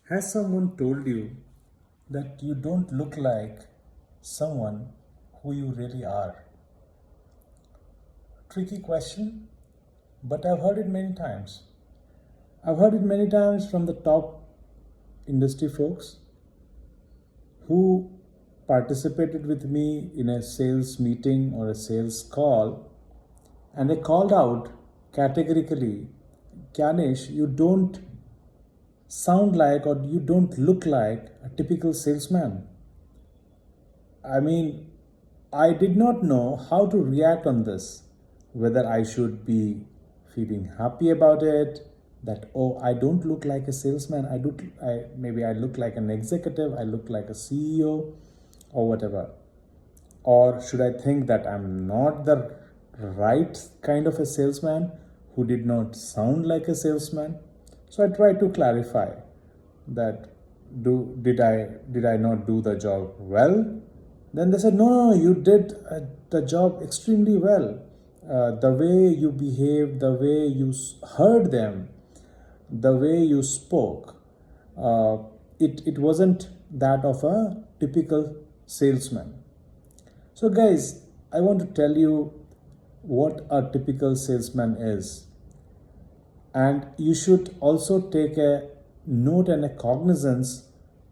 Has someone told you that you don't look like someone who you really are? Tricky question, but I've heard it many times. I've heard it many times from the top industry folks who participated with me in a sales meeting or a sales call, and they called out categorically, Ganesh, you don't sound like or you don't look like a typical salesman. I mean, I did not know how to react on this, whether I should be feeling happy about it, that oh, I don't look like a salesman, maybe I look like an executive, I look like a CEO or whatever. Or should I think that I'm not the right kind of a salesman who did not sound like a salesman? So I tried to clarify that did I not do the job well? Then they said, no, you did the job extremely well. The way you behaved, the way you heard them, the way you spoke, uh, it wasn't that of a typical salesman. So, guys, I want to tell you what a typical salesman is. And you should also take a note and a cognizance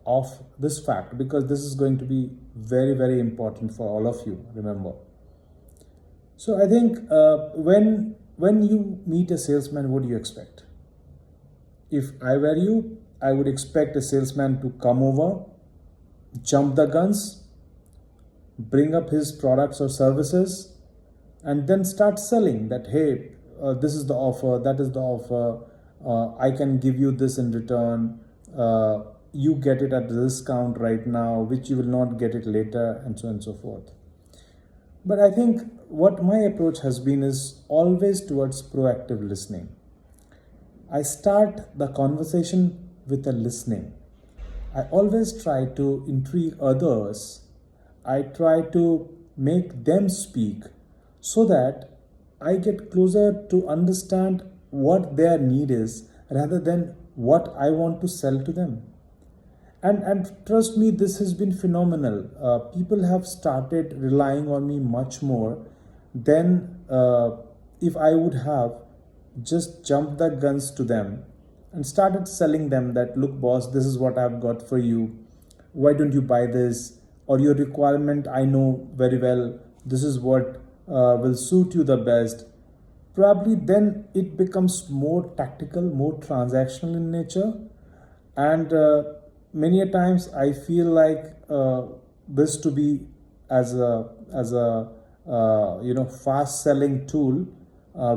of this fact, because this is going to be very, very important for all of you. Remember. So, I think when you meet a salesman, what do you expect? If I were you, I would expect a salesman to come over, jump the guns, bring up his products or services, and then start selling that, hey, this is the offer, that is the offer, I can give you this in return, you get it at a discount right now, which you will not get it later, and so on and so forth. But I think what my approach has been is always towards proactive listening. I start the conversation with a listening. I always try to intrigue others. I try to make them speak so that I get closer to understand what their need is rather than what I want to sell to them. And trust me, this has been phenomenal. People have started relying on me much more than if I would have just jumped the guns to them and started selling them that, look, boss, this is what I've got for you. Why don't you buy this? Or your requirement, I know very well. This is what will suit you the best. Probably then it becomes more tactical, more transactional in nature. And many a times I feel like this to be as a fast selling tool,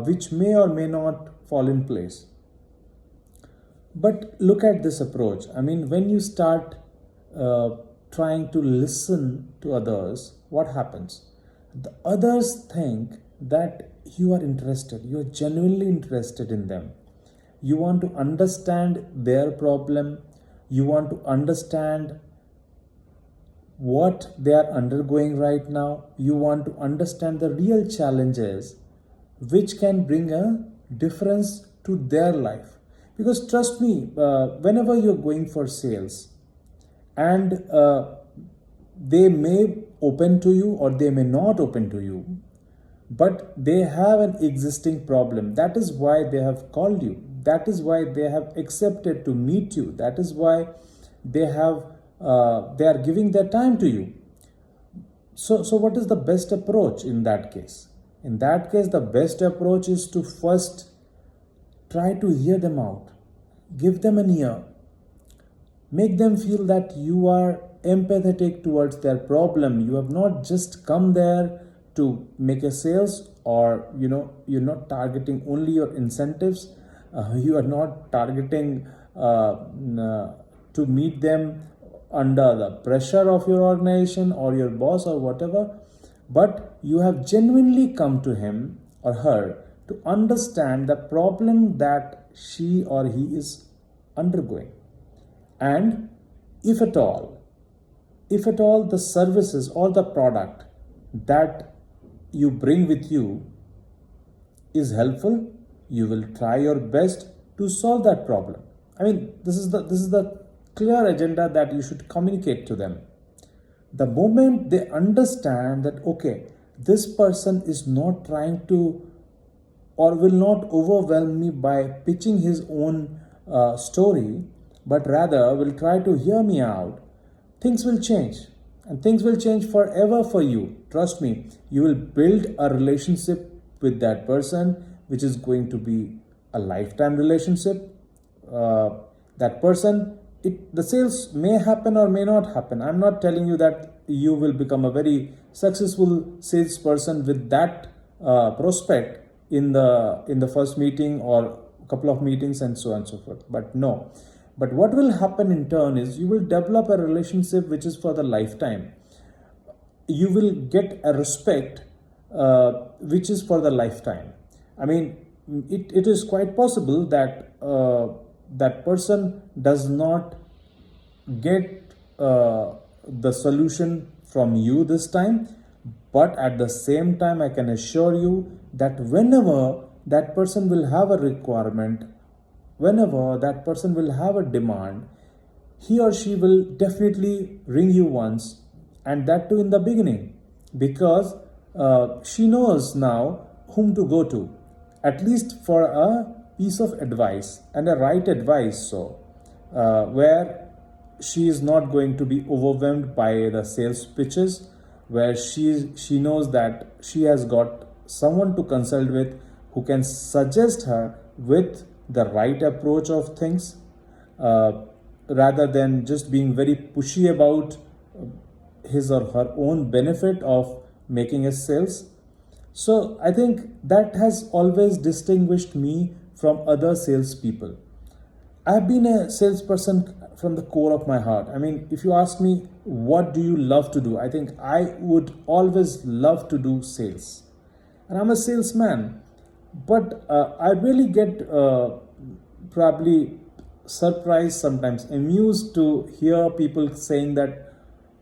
which may or may not fall in place. But look at this approach. I mean, when you start uh, trying to listen to others, what happens? The others think that you are interested, you are genuinely interested in them. You want to understand their problem, you want to understand what they are undergoing right now, you want to understand the real challenges which can bring a difference to their life. Because trust me, whenever you're going for sales and they may open to you or they may not open to you, but they have an existing problem. That is why they have called you. That is why they have accepted to meet you. That is why they are giving their time to you. So what is the best approach in that case? In that case, the best approach is to first try to hear them out, give them an ear, make them feel that you are empathetic towards their problem. You have not just come there to make a sales, or you're not targeting only your incentives. You are not targeting to meet them under the pressure of your organization or your boss or whatever, but you have genuinely come to him or her to understand the problem that she or he is undergoing. And if at all, the services or the product that you bring with you is helpful, you will try your best to solve that problem. I mean, this is the clear agenda that you should communicate to them. The moment they understand that, okay, this person is not trying to or will not overwhelm me by pitching his own story, but rather will try to hear me out, things will change. And things will change forever for you. Trust me, you will build a relationship with that person, which is going to be a lifetime relationship. That person, the sales may happen or may not happen. I'm not telling you that you will become a very successful salesperson with that prospect in the first meeting or a couple of meetings and so on and so forth. But no. But what will happen in turn is you will develop a relationship which is for the lifetime. You will get a respect which is for the lifetime. I mean, it is quite possible that that person does not get the solution from you this time, but at the same time, I can assure you that whenever that person will have a requirement, whenever that person will have a demand, he or she will definitely ring you once, and that too in the beginning, because she knows now whom to go to, at least for a piece of advice and a right advice. So, where she is not going to be overwhelmed by the sales pitches, where she knows that she has got someone to consult with who can suggest her with the right approach of things, rather than just being very pushy about his or her own benefit of making a sales. So I think that has always distinguished me from other salespeople. I've been a salesperson from the core of my heart. I mean, if you ask me, what do you love to do? I think I would always love to do sales. And I'm a salesman. But I really get probably surprised, sometimes amused to hear people saying that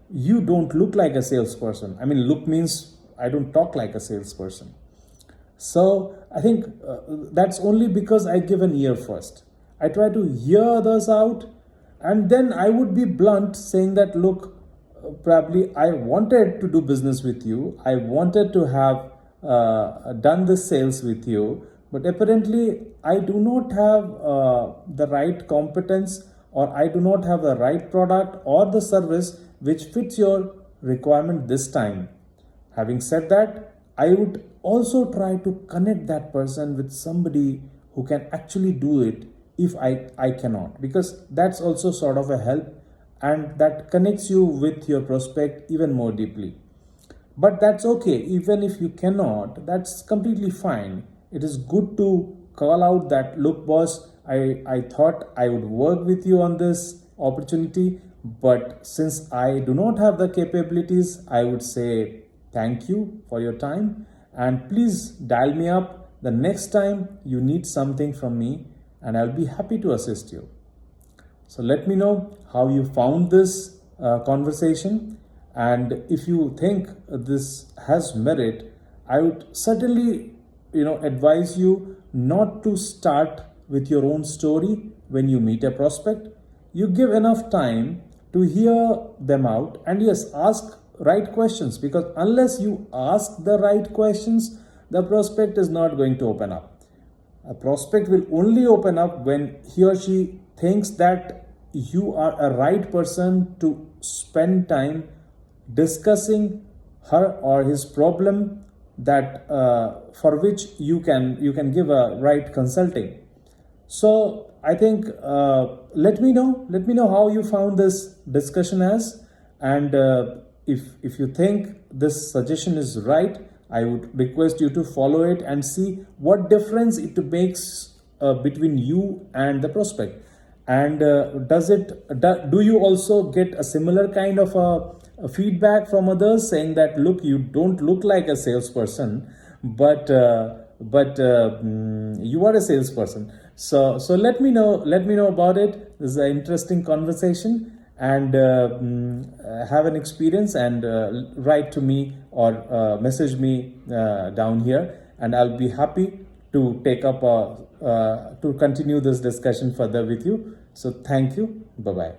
you don't look like a salesperson. I mean, look means I don't talk like a salesperson. So I think that's only because I give an ear first. I try to hear others out, and then I would be blunt saying that, look, probably I wanted to do business with you. I wanted to have done the sales with you, but apparently I do not have the right competence, or I do not have the right product or the service which fits your requirement this time. Having said that, I would also try to connect that person with somebody who can actually do it if I cannot, because that's also sort of a help, and that connects you with your prospect even more deeply. But that's okay. Even if you cannot, that's completely fine. It is good to call out that, look, boss, I thought I would work with you on this opportunity, but since I do not have the capabilities, I would say thank you for your time, and please dial me up the next time you need something from me, and I'll be happy to assist you. So let me know how you found this conversation. And if you think this has merit, I would certainly, advise you not to start with your own story when you meet a prospect. You give enough time to hear them out, and yes, ask right questions, because unless you ask the right questions, the prospect is not going to open up. A prospect will only open up when he or she thinks that you are a right person to spend time discussing her or his problem, that for which you can give a right consulting. So I think let me know how you found this discussion as, and if you think this suggestion is right, I would request you to follow it and see what difference it makes between you and the prospect. And do you also get a similar kind of a feedback from others saying that, look, you don't look like a salesperson, but you are a salesperson. So let me know about it. This is an interesting conversation, and have an experience, and write to me or message me down here, and I'll be happy to take up to continue this discussion further with you. So thank you. Bye bye.